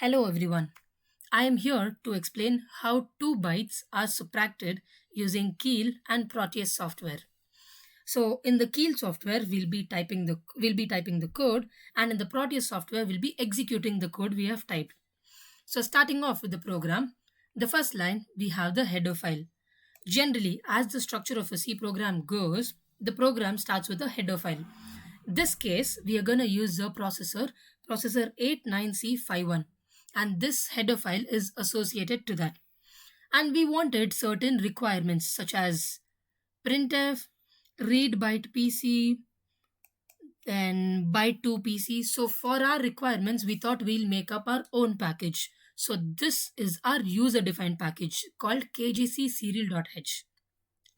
Hello everyone. I am here to explain how two bytes are subtracted using Keil and Proteus software. So in the Keil software we'll be typing the code, and in the Proteus software we'll be executing the code we have typed. So starting off with the program, the first line we have the header file. Generally, as the structure of a C program goes, the program starts with a header file. This case, we are going to use the processor 89C51, and this header file is associated to that. And we wanted certain requirements such as printf, read byte PC, and byte to PC. So for our requirements, we thought we'll make up our own package. So this is our user defined package called kgc serial.h.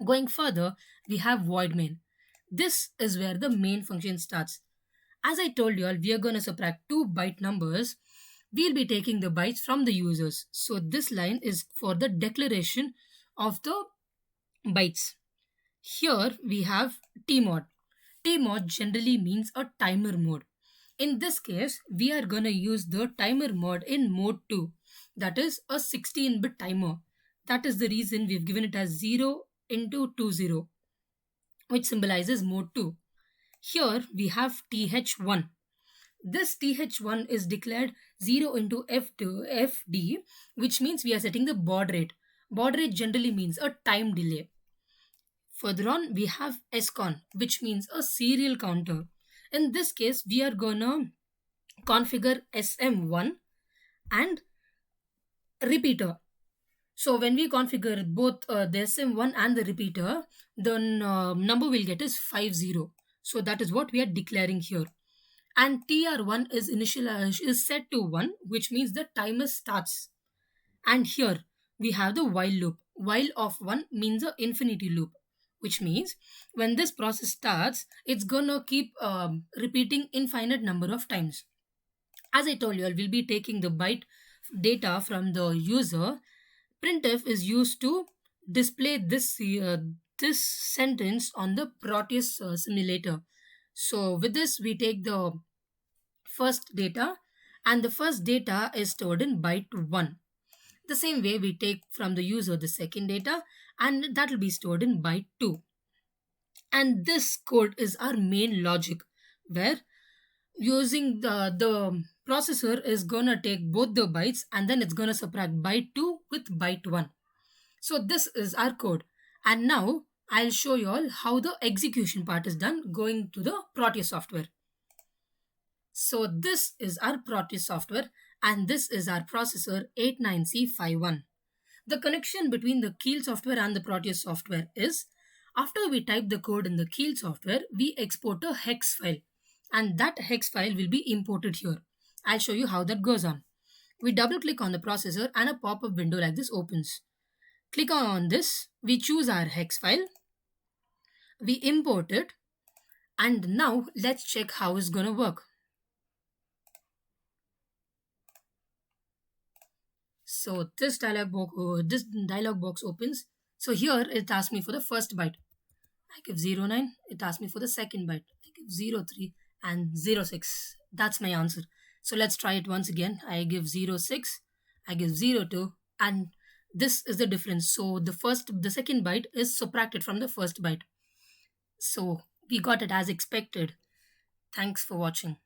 Going further, we have void main. This is where the main function starts. As I told you all, we are going to subtract two byte numbers. We'll be taking the bytes from the users. So this line is for the declaration of the bytes. Here we have tmod. Tmod generally means a timer mode. In this case, we are going to use the timer mode in mode 2. That is a 16-bit timer. That is the reason we've given it as 0 into 20, which symbolizes mode 2. Here we have th1. This th1 is declared 0 into fd, which means we are setting the baud rate. Baud rate generally means a time delay. Further on, we have scon, which means a serial counter. In this case, we are gonna configure sm1 and repeater. So when we configure both the SM1 and the repeater, the number we'll get is 50. So that is what we are declaring here. And TR1 is set to 1, which means the timer starts. And here we have the while loop. While of 1 means an infinity loop, which means when this process starts, it's gonna keep repeating infinite number of times. As I told you, we'll be taking the byte data from the user. Printf is used to display this sentence on the Proteus simulator. So with this, we take the first data, and the first data is stored in byte 1. The same way we take from the user the second data, and that will be stored in byte 2. And this code is our main logic, where using the processor is gonna take both the bytes and then it's gonna subtract byte 2 with byte 1. So this is our code. And now I'll show you all how the execution part is done going to the Proteus software. So this is our Proteus software, and this is our processor 89C51. The connection between the Keil software and the Proteus software is, after we type the code in the Keil software, we export a hex file, and that hex file will be imported here. I'll show you how that goes on. We double click on the processor and a pop-up window like this opens. Click on this, we choose our hex file, we import it, and now let's check how it's gonna work. So this dialog box opens. So here it asks me for the first byte. I give 09. It asks me for the second byte. I give 03 and 06. That's my answer. So let's try it once again. I give 06. I give 02, and this is the difference. So the second byte is subtracted from the first byte. So we got it as expected. Thanks for watching.